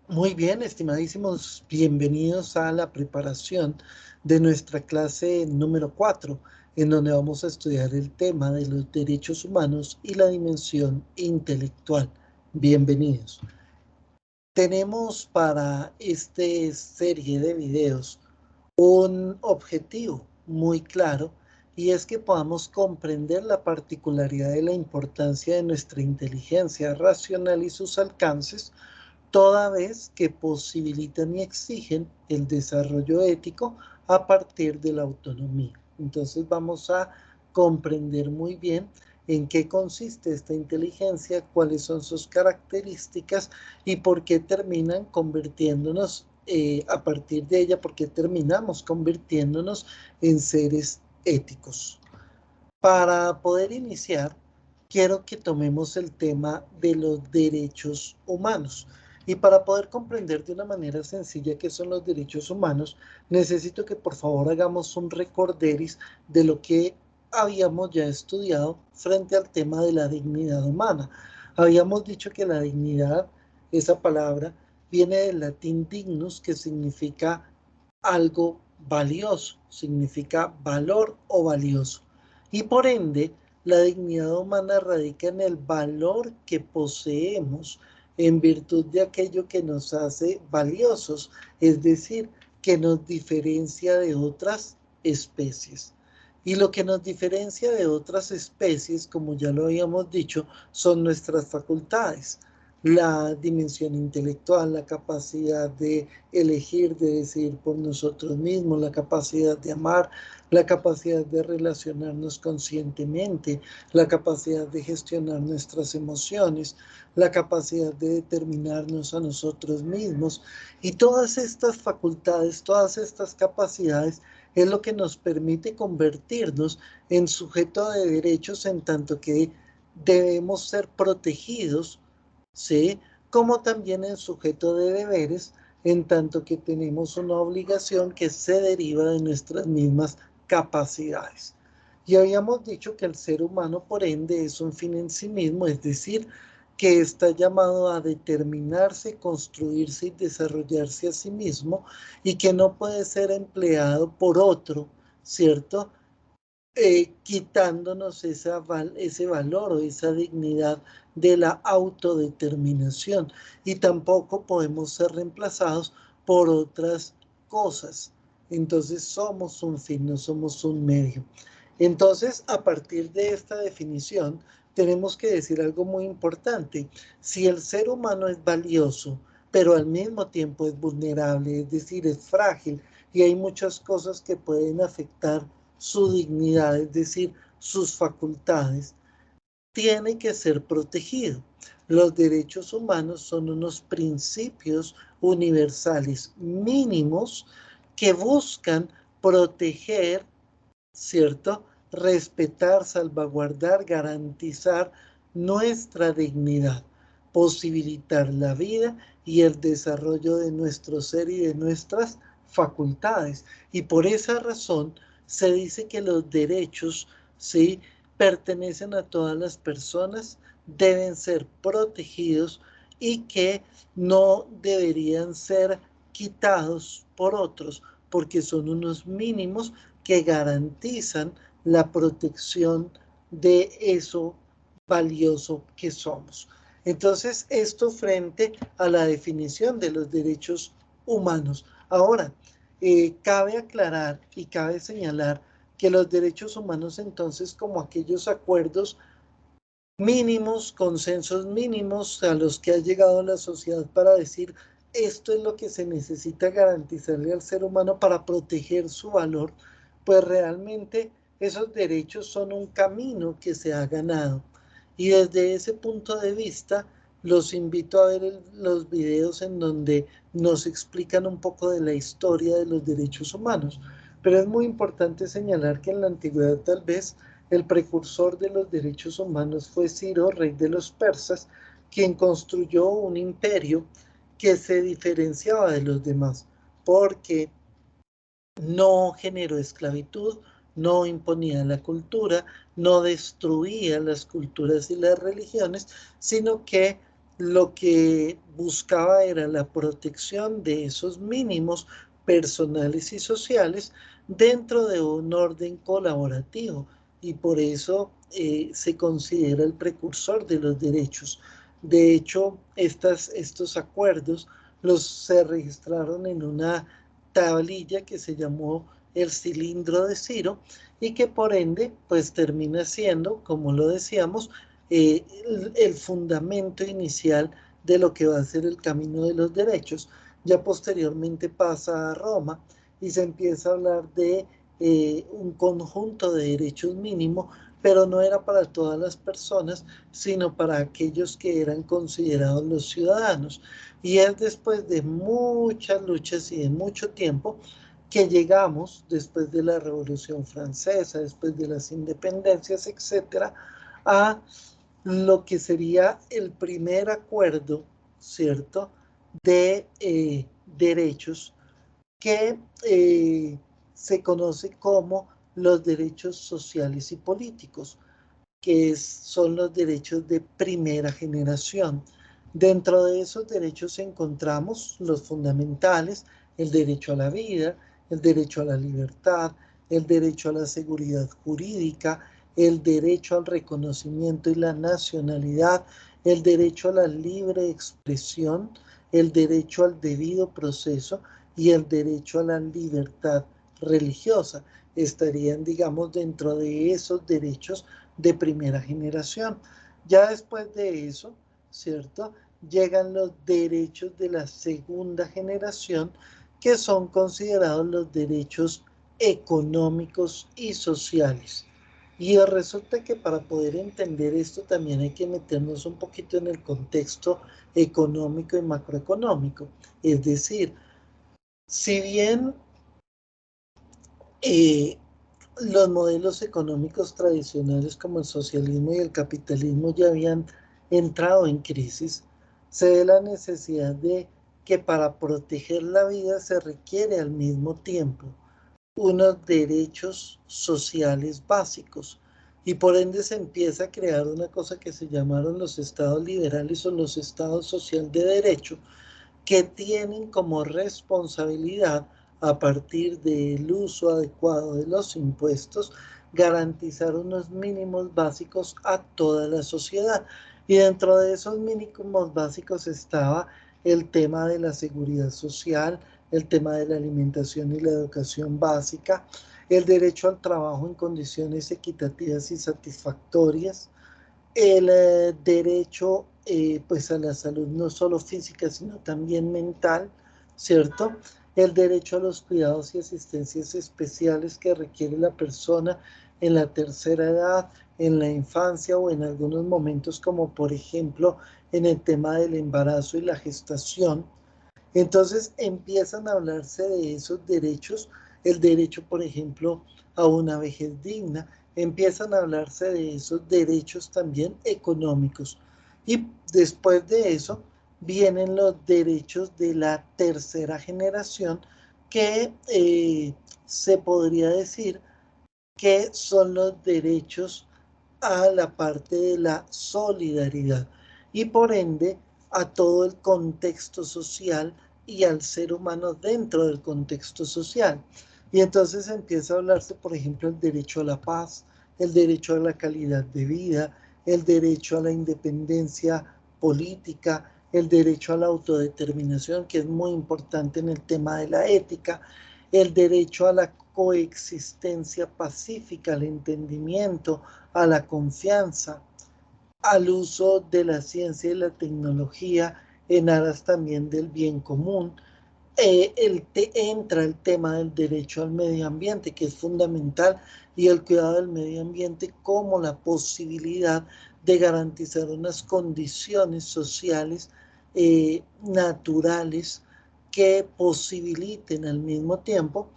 Muy bien, estimadísimos, bienvenidos a la preparación de nuestra clase número 4, en donde vamos a estudiar el tema de los derechos humanos y la dimensión intelectual. Bienvenidos. Tenemos para esta serie de videos un objetivo muy claro, y es que podamos comprender la particularidad de la importancia de nuestra inteligencia racional y sus alcances, toda vez que posibilitan y exigen el desarrollo ético a partir de la autonomía. Entonces vamos a comprender muy bien en qué consiste esta inteligencia, cuáles son sus características y por qué terminan convirtiéndonos, a partir de ella, por qué terminamos convirtiéndonos en seres éticos. Para poder iniciar, quiero que tomemos el tema de los derechos humanos. Y para poder comprender de una manera sencilla qué son los derechos humanos, necesito que por favor hagamos un recorderis de lo que habíamos ya estudiado frente al tema de la dignidad humana. Habíamos dicho que la dignidad, esa palabra, viene del latín dignus, que significa algo valioso, significa valor o valioso. Y por ende, la dignidad humana radica en el valor que poseemos en virtud de aquello que nos hace valiosos, es decir, que nos diferencia de otras especies. Y lo que nos diferencia de otras especies, como ya lo habíamos dicho, son nuestras facultades. La dimensión intelectual, la capacidad de elegir, de decidir por nosotros mismos, la capacidad de amar, la capacidad de relacionarnos conscientemente, la capacidad de gestionar nuestras emociones, la capacidad de determinarnos a nosotros mismos. Y todas estas facultades, todas estas capacidades es lo que nos permite convertirnos en sujeto de derechos, en tanto que debemos ser protegidos, ¿sí? Como también en sujeto de deberes, en tanto que tenemos una obligación que se deriva de nuestras mismas capacidades. Y habíamos dicho que el ser humano, por ende, es un fin en sí mismo, es decir, que está llamado a determinarse, construirse y desarrollarse a sí mismo, y que no puede ser empleado por otro, ¿cierto? Quitándonos ese valor o esa dignidad de la autodeterminación. Y tampoco podemos ser reemplazados por otras cosas. Entonces somos un fin, no somos un medio. Entonces, a partir de esta definición, tenemos que decir algo muy importante. Si el ser humano es valioso, pero al mismo tiempo es vulnerable, es decir, es frágil, y hay muchas cosas que pueden afectar su dignidad, es decir, sus facultades, tiene que ser protegido. Los derechos humanos son unos principios universales mínimos que buscan proteger, ¿cierto? Respetar, salvaguardar, garantizar nuestra dignidad, posibilitar la vida y el desarrollo de nuestro ser y de nuestras facultades. Y por esa razón se dice que los derechos, ¿sí?, pertenecen a todas las personas, deben ser protegidos y que no deberían ser quitados por otros, porque son unos mínimos que garantizan la protección de eso valioso que somos. Entonces, esto frente a la definición de los derechos humanos. Ahora, cabe aclarar y cabe señalar que los derechos humanos, entonces, como aquellos acuerdos mínimos, consensos mínimos a los que ha llegado la sociedad para decir esto es lo que se necesita garantizarle al ser humano para proteger su valor, pues realmente esos derechos son un camino que se ha ganado. Y desde ese punto de vista, los invito a ver los videos en donde nos explican un poco de la historia de los derechos humanos. Pero es muy importante señalar que en la antigüedad tal vez el precursor de los derechos humanos fue Ciro, rey de los persas, quien construyó un imperio que se diferenciaba de los demás, porque no generó esclavitud, no imponía la cultura, no destruía las culturas y las religiones, sino que lo que buscaba era la protección de esos mínimos personales y sociales dentro de un orden colaborativo, y por eso se considera el precursor de los derechos. De hecho, estos acuerdos se registraron en una tablilla que se llamó el cilindro de Ciro, y que por ende pues termina siendo, como lo decíamos, el fundamento inicial de lo que va a ser el camino de los derechos. Ya posteriormente pasa a Roma y se empieza a hablar de un conjunto de derechos mínimos, pero no era para todas las personas, sino para aquellos que eran considerados los ciudadanos. Y es después de muchas luchas y de mucho tiempo que llegamos, después de la Revolución Francesa, después de las independencias, etcétera, a lo que sería el primer acuerdo, ¿cierto?, de derechos que se conoce como los derechos sociales y políticos, que son los derechos de primera generación. Dentro de esos derechos encontramos los fundamentales: el derecho a la vida, el derecho a la libertad, el derecho a la seguridad jurídica, el derecho al reconocimiento y la nacionalidad, el derecho a la libre expresión, el derecho al debido proceso y el derecho a la libertad religiosa. Estarían, digamos, dentro de esos derechos de primera generación. Ya después de eso, ¿cierto?, llegan los derechos de la segunda generación, que son considerados los derechos económicos y sociales. Y resulta que para poder entender esto también hay que meternos un poquito en el contexto económico y macroeconómico. Es decir, si bien eh, los modelos económicos tradicionales como el socialismo y el capitalismo ya habían entrado en crisis, se ve la necesidad de que para proteger la vida se requiere al mismo tiempo unos derechos sociales básicos, y por ende se empieza a crear una cosa que se llamaron los estados liberales o los estados social de derecho, que tienen como responsabilidad, a partir del uso adecuado de los impuestos, garantizar unos mínimos básicos a toda la sociedad. Y dentro de esos mínimos básicos estaba el tema de la seguridad social, el tema de la alimentación y la educación básica, el derecho al trabajo en condiciones equitativas y satisfactorias, el derecho pues a la salud no solo física, sino también mental, ¿cierto? El derecho a los cuidados y asistencias especiales que requiere la persona en la tercera edad, en la infancia o en algunos momentos, como por ejemplo en el tema del embarazo y la gestación. Entonces empiezan a hablarse de esos derechos, el derecho, por ejemplo, a una vejez digna, empiezan a hablarse de esos derechos también económicos. Y después de eso vienen los derechos de la tercera generación, que se podría decir que son los derechos a la parte de la solidaridad, y por ende a todo el contexto social y al ser humano dentro del contexto social. Y entonces empieza a hablarse, por ejemplo, el derecho a la paz, el derecho a la calidad de vida, el derecho a la independencia política, el derecho a la autodeterminación, que es muy importante en el tema de la ética, el derecho a la coexistencia pacífica, al entendimiento, a la confianza, al uso de la ciencia y la tecnología en aras también del bien común. Entra el tema del derecho al medio ambiente, que es fundamental, y el cuidado del medio ambiente como la posibilidad de garantizar unas condiciones sociales naturales que posibiliten al mismo tiempo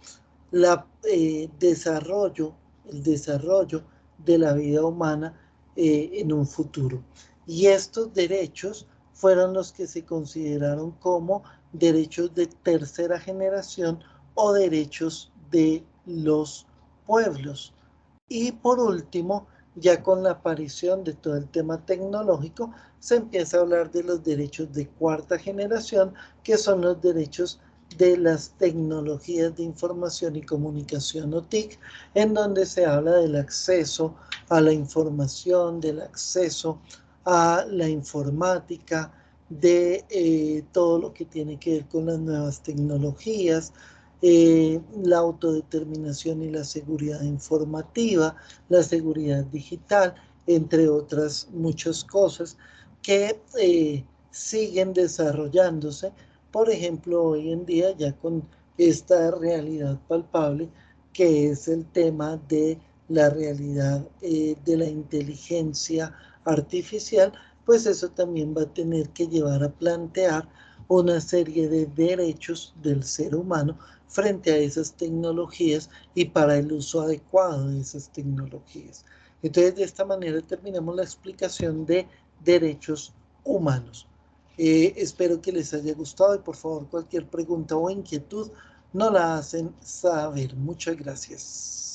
desarrollo, el desarrollo de la vida humana en un futuro. Y estos derechos fueron los que se consideraron como derechos de tercera generación o derechos de los pueblos. Y por último, Ya con la aparición de todo el tema tecnológico, se empieza a hablar de los derechos de cuarta generación, que son los derechos de las tecnologías de información y comunicación o TIC, en donde se habla del acceso a la información, del acceso a la informática, de todo lo que tiene que ver con las nuevas tecnologías, la autodeterminación y la seguridad informativa, la seguridad digital, entre otras muchas cosas que siguen desarrollándose. Por ejemplo, hoy en día ya con esta realidad palpable que es el tema de la realidad de la inteligencia artificial, pues eso también va a tener que llevar a plantear una serie de derechos del ser humano frente a esas tecnologías y para el uso adecuado de esas tecnologías. Entonces, de esta manera terminamos la explicación de derechos humanos. Espero que les haya gustado y por favor cualquier pregunta o inquietud no la hacen saber. Muchas gracias.